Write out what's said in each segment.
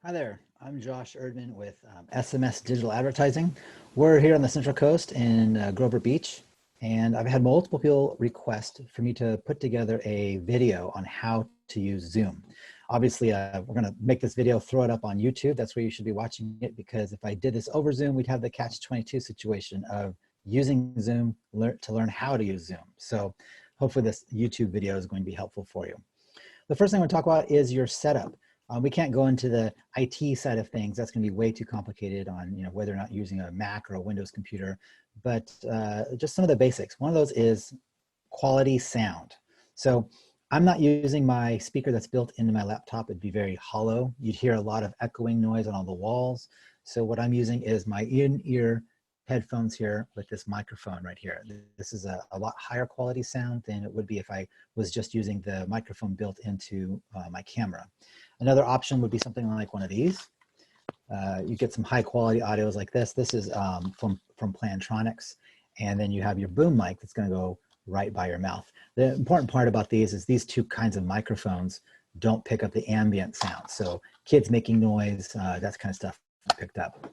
Hi there, I'm Josh Erdman with SMS Digital Advertising. We're here on the Central Coast in Grover Beach, and I've had multiple people request for me to put together a video on how to use Zoom. Obviously, we're going to make this video, throw it up on YouTube. That's where you should be watching it, because if I did this over Zoom, we'd have the catch-22 situation of using Zoom to learn how to use Zoom. So hopefully this YouTube video is going to be helpful for you. The first thing I want to talk about is your setup. We can't go into the IT side of things. That's going to be way too complicated on whether or not using a Mac or a Windows computer, but just some of the basics. One of those is quality sound. So I'm not using my speaker that's built into my laptop. It'd be very hollow. You'd hear a lot of echoing noise on all the walls. So what I'm using is my in-ear headphones here with this microphone right here. This is a lot higher quality sound than it would be if I was just using the microphone built into my camera. Another option would be something like one of these. You get some high quality audios like this. This is from Plantronics. And then you have your boom mic that's going to go right by your mouth. The important part about these is these two kinds of microphones don't pick up the ambient sound. So kids making noise, that kind of stuff picked up.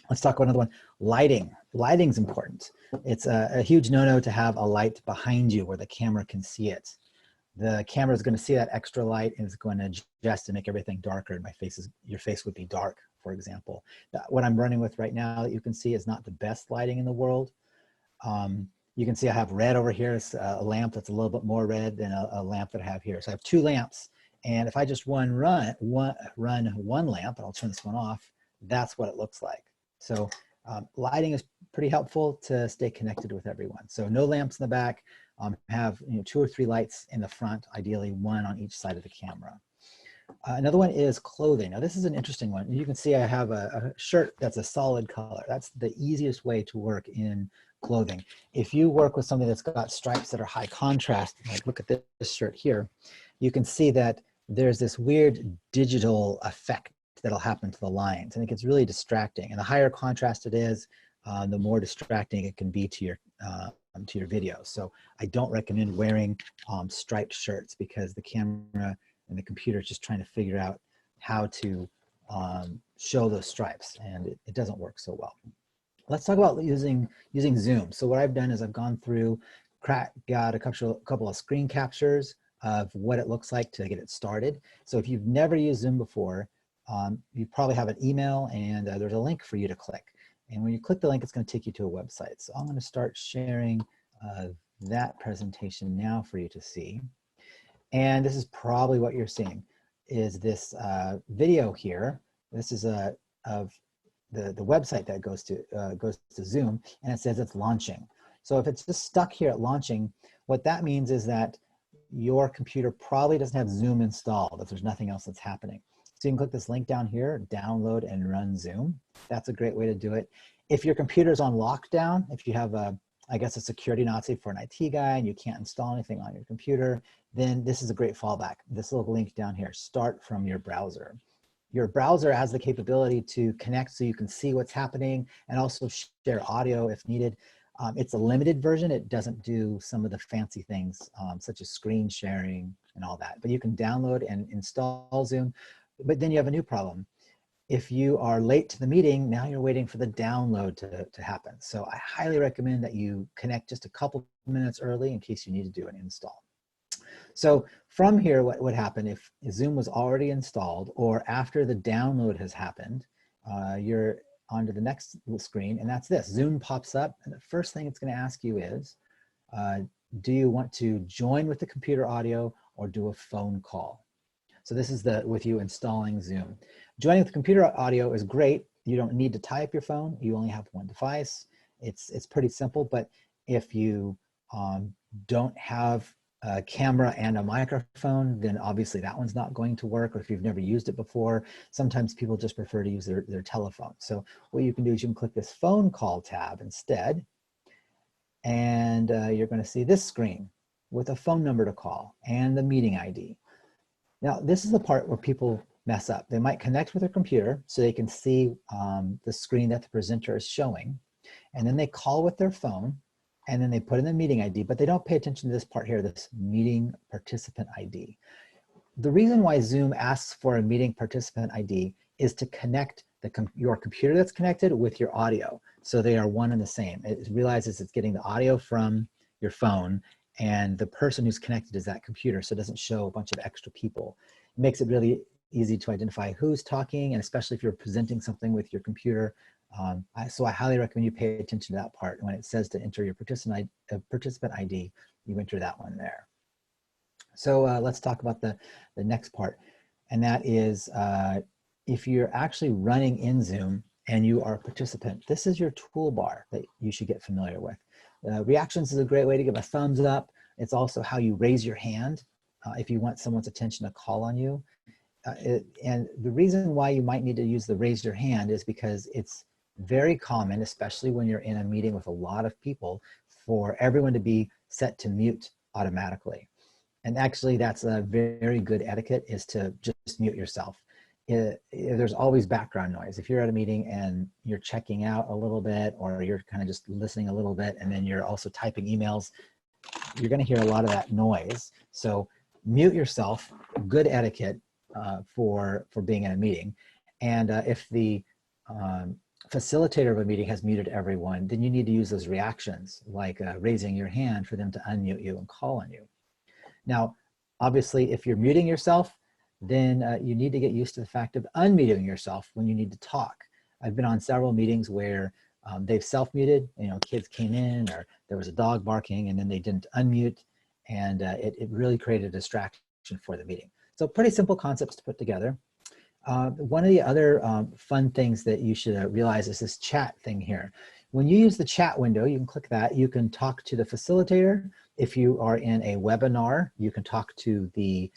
Let's talk about another one, lighting. Lighting's important. It's a huge no-no to have a light behind you where the camera can see it. The camera is going to see that extra light and is going to adjust to make everything darker. And your face would be dark, for example. What I'm running with right now that you can see is not the best lighting in the world. You can see I have red over here. It's a lamp that's a little bit more red than a lamp that I have here. So I have two lamps. And if I just run one lamp, and I'll turn this one off, that's what it looks like. So lighting is pretty helpful to stay connected with everyone. So no lamps in the back, have 2 or 3 lights in the front, ideally one on each side of the camera. Another one is clothing. Now this is an interesting one. You can see I have a shirt that's a solid color. That's the easiest way to work in clothing. If you work with something that's got stripes that are high contrast, like look at this shirt here, you can see that there's this weird digital effect that'll happen to the lines, and it gets really distracting. And the higher contrast it is, the more distracting it can be to your video. So I don't recommend wearing striped shirts, because the camera and the computer is just trying to figure out how to show those stripes, and it doesn't work so well. Let's talk about using Zoom. So what I've done is I've gone through, got a couple of screen captures of what it looks like to get it started. So if you've never used Zoom before, you probably have an email, and there's a link for you to click. And when you click the link, it's going to take you to a website. So I'm going to start sharing that presentation now for you to see. And this is probably what you're seeing, is this video here. This is of the website that goes to Zoom, and it says it's launching. So if it's just stuck here at launching, what that means is that your computer probably doesn't have Zoom installed, if there's nothing else that's happening. So you can click this link down here, download and run Zoom. That's a great way to do it. If your computer's on lockdown, if you have I guess a security Nazi for an IT guy and you can't install anything on your computer, then this is a great fallback. This little link down here, start from your browser. Your browser has the capability to connect so you can see what's happening and also share audio if needed. It's a limited version. It doesn't do some of the fancy things such as screen sharing and all that, but you can download and install Zoom. But then you have a new problem. If you are late to the meeting, now you're waiting for the download to happen. So I highly recommend that you connect just a couple minutes early in case you need to do an install. So from here, what would happen if Zoom was already installed or after the download has happened, you're onto the next little screen, and that's this. Zoom pops up, and the first thing it's going to ask you is, do you want to join with the computer audio or do a phone call? So this is with you installing Zoom. Joining with computer audio is great. You don't need to tie up your phone. You only have one device. It's pretty simple, but if you don't have a camera and a microphone, then obviously that one's not going to work. Or if you've never used it before, sometimes people just prefer to use their telephone. So what you can do is you can click this phone call tab instead, and you're going to see this screen with a phone number to call and the meeting ID. Now, this is the part where people mess up. They might connect with their computer so they can see the screen that the presenter is showing, and then they call with their phone, and then they put in the meeting ID, but they don't pay attention to this part here, this meeting participant ID. The reason why Zoom asks for a meeting participant ID is to connect your computer that's connected with your audio. So they are one and the same. It realizes it's getting the audio from your phone, and the person who's connected is that computer, so it doesn't show a bunch of extra people. It makes it really easy to identify who's talking, and especially if you're presenting something with your computer. So I highly recommend you pay attention to that part. When it says to enter your participant ID, you enter that one there. So let's talk about the next part, and that is if you're actually running in Zoom and you are a participant, this is your toolbar that you should get familiar with. Reactions is a great way to give a thumbs up. It's also how you raise your hand if you want someone's attention to call on you. And the reason why you might need to use the raise your hand is because it's very common, especially when you're in a meeting with a lot of people, for everyone to be set to mute automatically. And actually that's a very good etiquette, is to just mute yourself. There's always background noise. If you're at a meeting and you're checking out a little bit, or you're kind of just listening a little bit, and then you're also typing emails, you're going to hear a lot of that noise. So mute yourself, good etiquette for being in a meeting. And if the facilitator of a meeting has muted everyone, then you need to use those reactions, like raising your hand for them to unmute you and call on you. Now, obviously, if you're muting yourself, then you need to get used to the fact of unmuting yourself when you need to talk. I've been on several meetings where they've self-muted, kids came in, or there was a dog barking, and then they didn't unmute, and it really created a distraction for the meeting. So pretty simple concepts to put together. One of the other fun things that you should realize is this chat thing here. When you use the chat window, you can click that. You can talk to the facilitator. If you are in a webinar, you can talk to the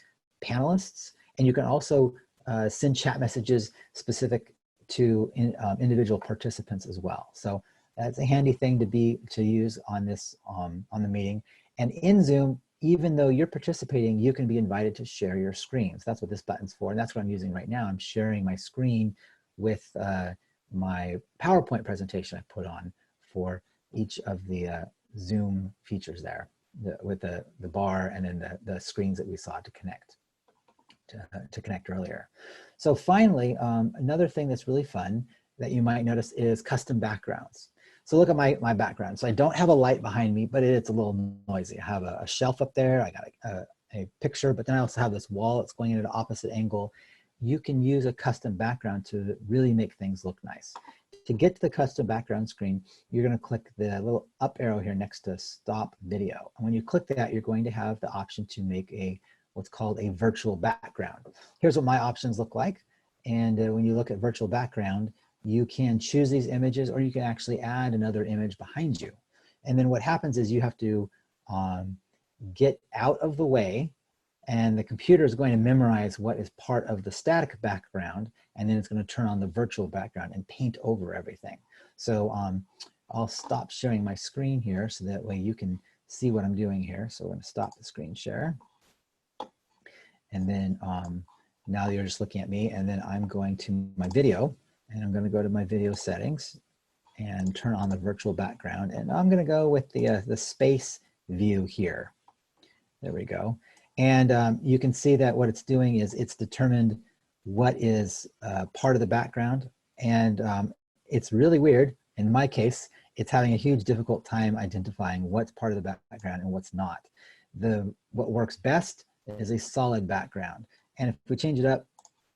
panelists, and you can also send chat messages specific to individual participants as well. So that's a handy thing to use on this on the meeting. And in Zoom, even though you're participating, you can be invited to share your screens. That's what this button's for, and that's what I'm using right now. I'm sharing my screen with my PowerPoint presentation I put on for each of the Zoom features there, with the bar and then the screens that we saw to connect earlier. So finally, another thing that's really fun that you might notice is custom backgrounds. So look at my background. So I don't have a light behind me, but it's a little noisy. I have a shelf up there. I got a picture, but then I also have this wall that's going in at an opposite angle. You can use a custom background to really make things look nice. To get to the custom background screen, you're going to click the little up arrow here next to stop video. And when you click that, you're going to have the option to make what's called a virtual background. Here's what my options look like. And when you look at virtual background, you can choose these images, or you can actually add another image behind you. And then what happens is you have to get out of the way, and the computer is going to memorize what is part of the static background, and then it's going to turn on the virtual background and paint over everything. So I'll stop sharing my screen here so that way you can see what I'm doing here. So we're going to stop the screen share. And then now you're just looking at me, and then I'm going to my video, and I'm going to go to my video settings and turn on the virtual background. And I'm going to go with the space view here. There we go. And you can see that what it's doing is it's determined what is part of the background. And it's really weird. In my case, it's having a huge difficult time identifying what's part of the background and what's not. What works best is a solid background. And if we change it up,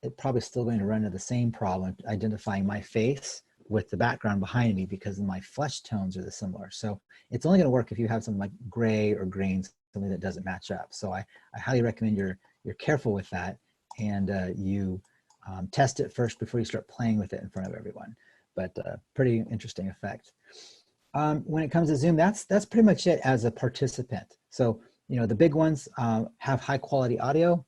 it's probably still going to run into the same problem, identifying my face with the background behind me, because my flesh tones are similar. So it's only going to work if you have something like gray or green, something that doesn't match up. So I highly recommend you're careful with that, and you test it first before you start playing with it in front of everyone. But pretty interesting effect. When it comes to Zoom, that's pretty much it as a participant. So the big ones have high quality audio,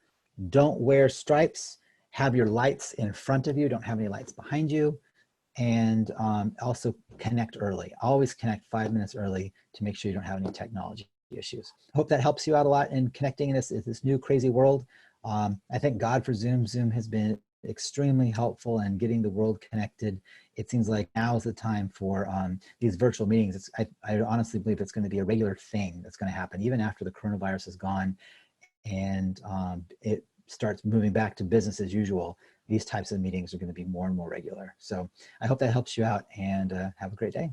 don't wear stripes, have your lights in front of you, don't have any lights behind you, and also connect early. Always connect 5 minutes early to make sure you don't have any technology issues. Hope that helps you out a lot in connecting in this new crazy world. I thank God for Zoom. Zoom has been extremely helpful in getting the world connected. It seems like now is the time for these virtual meetings. I honestly believe it's going to be a regular thing that's going to happen even after the coronavirus is gone, and starts moving back to business as usual, these types of meetings are going to be more and more regular. So I hope that helps you out, and have a great day.